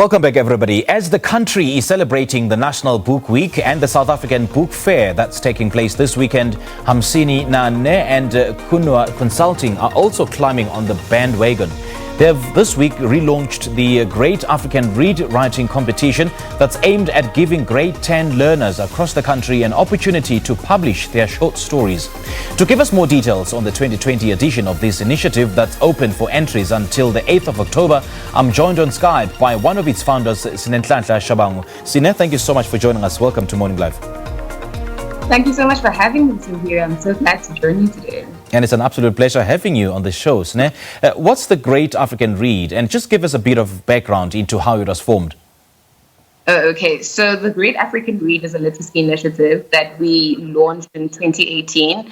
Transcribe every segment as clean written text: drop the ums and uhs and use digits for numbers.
Welcome back, everybody. As the country is celebrating the National Book Week and the South African Book Fair that's taking place this weekend, Hamsini and Kunoa Consulting are also climbing on the bandwagon. They have this week relaunched the Great African Read Writing Competition that's aimed at giving grade 10 learners across the country an opportunity to publish their short stories. To give us more details on the 2020 edition of this initiative that's open for entries until the 8th of October, I'm joined on Skype by one of its founders, Sine Shabangu. Sine, thank you so much for joining us. Welcome to Morning Live. Thank you so much for having me here. I'm so glad to join you today. And it's an absolute pleasure having you on the show, Sine. What's the Great African Read? And just give us a bit of background into how it was formed. Okay, so the Great African Read is a literacy initiative that we launched in 2018.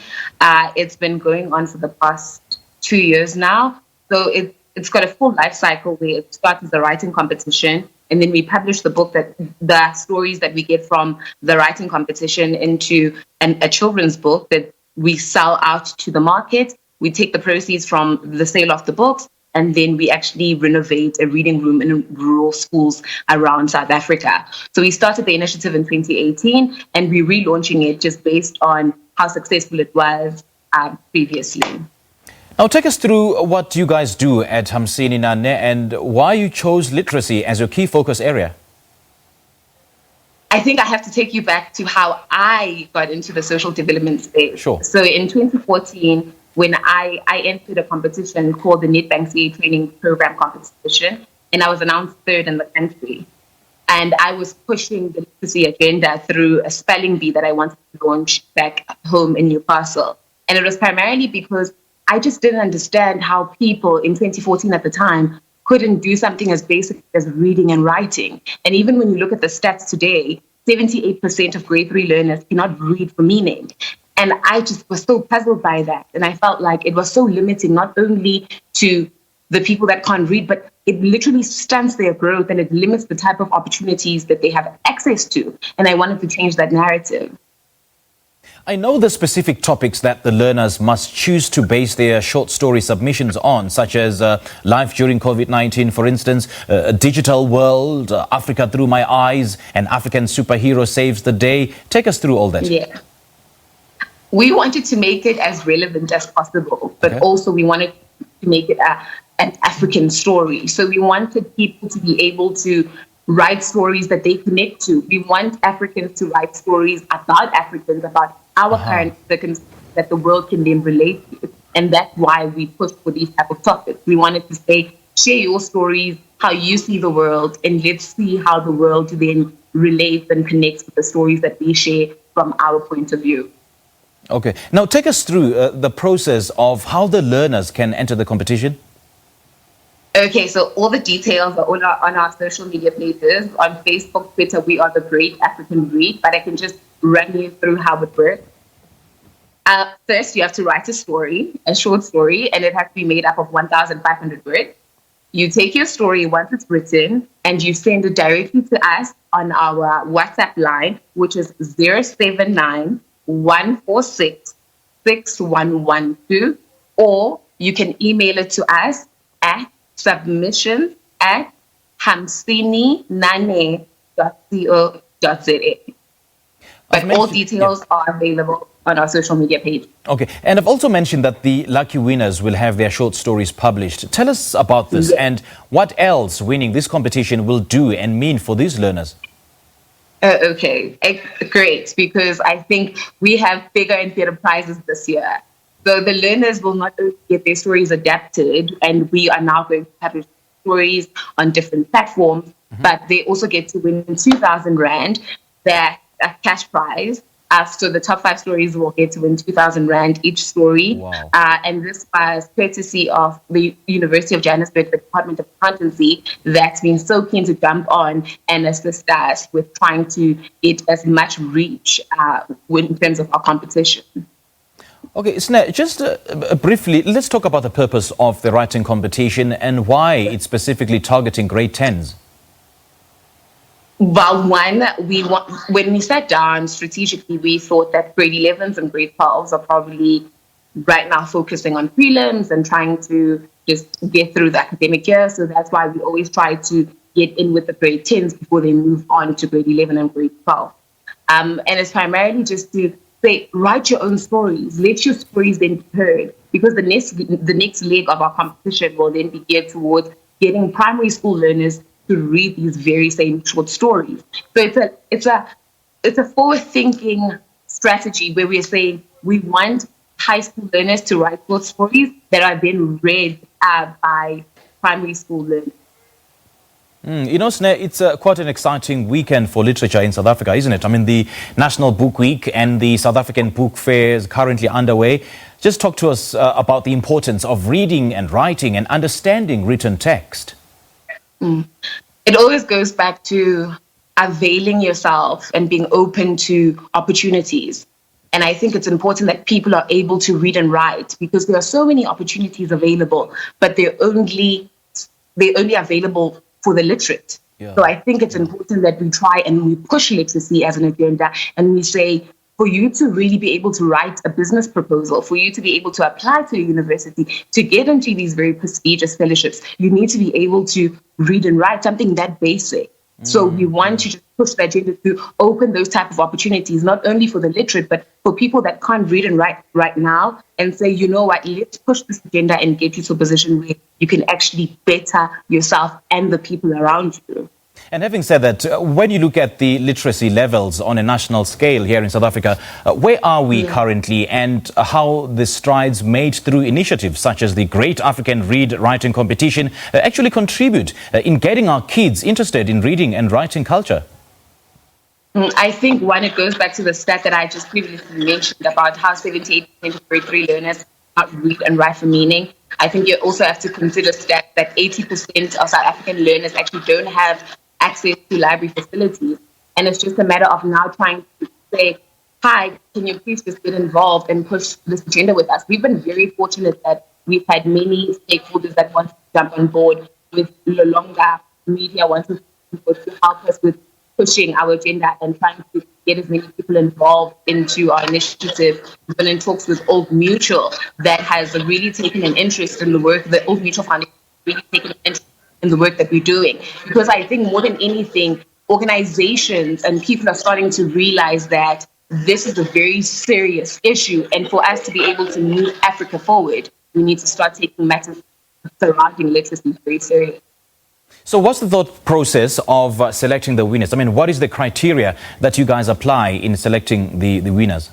It's been going on for the past 2 years now. So it's got a full life cycle where it starts as a writing competition, and then we publish the book, the stories that we get from the writing competition into a children's book that we sell out to the market. We take the proceeds from the sale of the books, and then we actually renovate a reading room in rural schools around South Africa. So we started the initiative in 2018, and we're relaunching it just based on how successful it was previously. Now, take us through what you guys do at Hamsini and why you chose literacy as your key focus area. I think I have to take you back to how I got into the social development space. Sure. So in 2014, when I entered a competition called the Nedbank CA Training Program Competition, and I was announced third in the country. And I was pushing the literacy agenda through a spelling bee that I wanted to launch back home in Newcastle. And it was primarily because I just didn't understand how people in 2014 at the time couldn't do something as basic as reading and writing. And even when you look at the stats today, 78% of grade 3 learners cannot read for meaning. And I just was so puzzled by that. And I felt like it was so limiting, not only to the people that can't read, but it literally stunts their growth and it limits the type of opportunities that they have access to. And I wanted to change that narrative. I know the specific topics that the learners must choose to base their short story submissions on, such as life during COVID-19, for instance, a digital world, Africa through my eyes, an African superhero saves the day. Take us through all that. Yeah. We wanted to make it as relevant as possible, but also we wanted to make it an African story. So we wanted people to be able to write stories that they connect to. We want Africans to write stories about Africans, about our current circumstances that the world can then relate to. And that's why we pushed for these type of topics. We wanted to say, share your stories, how you see the world, and let's see how the world then relates and connects with the stories that we share from our point of view. Okay. Now take us through the process of how the learners can enter the competition. Okay, so all the details are all on our social media pages. On Facebook, Twitter, we are the Great African Read, but I can just run you through how it works. First, you have to write a short story, and it has to be made up of 1,500 words. You take your story once it's written, and you send it directly to us on our WhatsApp line, which is 079 146 6112, or you can email it to us at submissions@hamsininane.co.za. But all details are available on our social media page. Okay, and I've also mentioned that the lucky winners will have their short stories published. Tell us about this and what else winning this competition will do and mean for these learners. Okay, great, because I think we have bigger and better prizes this year. So the learners will not only get their stories adapted, and we are now going to publish stories on different platforms, but they also get to win 2,000 Rand, that cash prize. So the top 5 stories will get to win 2,000 Rand each story. Wow. And this was courtesy of the University of Johannesburg, the Department of Accountancy, that's been so keen to jump on and assist us with trying to get as much reach in terms of our competition. Okay, Sine, just briefly, let's talk about the purpose of the writing competition and why it's specifically targeting grade 10s. Well, when we sat down strategically, we thought that grade 11s and grade 12s are probably right now focusing on prelims and trying to just get through the academic year. So that's why we always try to get in with the grade 10s before they move on to grade 11 and grade 12. And it's primarily just to say, write your own stories. Let your stories then be heard, because the next leg of our competition will then be geared towards getting primary school learners to read these very same short stories. So it's a forward-thinking strategy where we're saying we want high school learners to write short stories that are then read by primary school learners. Sine, it's quite an exciting weekend for literature in South Africa, isn't it? I mean, the National Book Week and the South African Book Fair is currently underway. Just talk to us about the importance of reading and writing and understanding written text. It always goes back to availing yourself and being open to opportunities. And I think it's important that people are able to read and write, because there are so many opportunities available, but they're only available for the literate. Yeah. So I think it's important that we try and we push literacy as an agenda, and we say, for you to really be able to write a business proposal, for you to be able to apply to a university, to get into these very prestigious fellowships, you need to be able to read and write, something that basic. So we want to just push the agenda to open those type of opportunities, not only for the literate, but for people that can't read and write right now, and say, you know what, let's push this agenda and get you to a position where you can actually better yourself and the people around you. And having said that, when you look at the literacy levels on a national scale here in South Africa, where are we currently, and how the strides made through initiatives such as the Great African Read Writing Competition actually contribute in getting our kids interested in reading and writing culture? I think, one, it goes back to the stat that I just previously mentioned about how 78% of grade 3 learners not read and write for meaning. I think you also have to consider stats that 80% of South African learners actually don't have access to library facilities. And it's just a matter of now trying to say, hi, can you please just get involved and push this agenda with us? We've been very fortunate that we've had many stakeholders that want to jump on board with the longer media wanting to help us with pushing our agenda and trying to get as many people involved into our initiative. We've been in talks with Old Mutual that has really taken an interest in the work, the Old Mutual Foundation has really taken an interest in the work that we're doing. Because I think more than anything, organizations and people are starting to realize that this is a very serious issue. And for us to be able to move Africa forward, we need to start taking matters surrounding literacy very seriously. So what's the thought process of selecting the winners? I mean, what is the criteria that you guys apply in selecting the winners?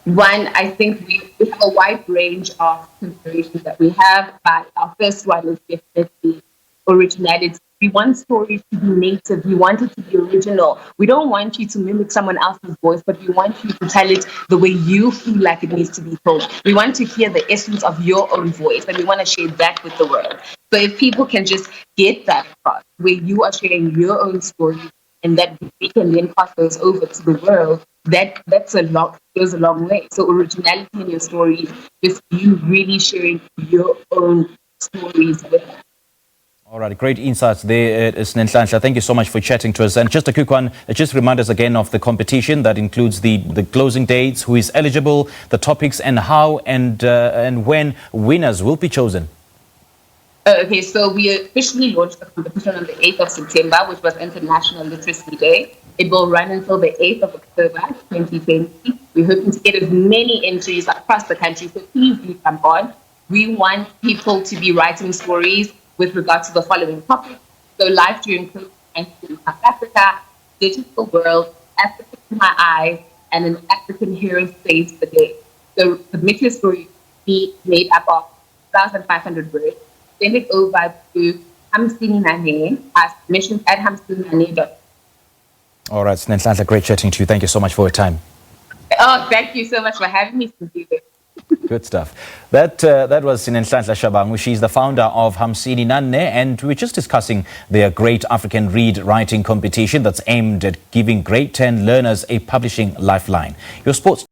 One, I think we have a wide range of considerations that we have, but our first one is definitely originality. We want stories to be native. We want it to be original. We don't want you to mimic someone else's voice, but we want you to tell it the way you feel like it needs to be told. We want to hear the essence of your own voice, and we want to share that with the world. So if people can just get that across, where you are sharing your own story, and that we can then pass those over to the world, goes a long way. So originality in your stories, just you really sharing your own stories with us. All right, great insights there, Sine Shabangu. Thank you so much for chatting to us. And just a quick one, just remind us again of the competition that includes the closing dates, who is eligible, the topics, and how and when winners will be chosen. Okay, so we officially launched the competition on the 8th of September, which was International Literacy Day. It will run until the 8th of October 2020. We're hoping to get as many entries across the country, so please do jump on. We want people to be writing stories with regard to the following topics. So life during COVID-19 in South Africa, digital world, Africa in my eyes, and an African hero saves the day. So submit your story, be made up of 1,500 words. Send it over to Hamsini at submissions@hamsini.com. All right, Sine Shabangu, great chatting to you. Thank you so much for your time. Oh, thank you so much for having me. Good stuff. That was Sine Shabangu. She's the founder of Hamsini, and we're just discussing their Great African Read Writing Competition that's aimed at giving grade 10 learners a publishing lifeline. Your sports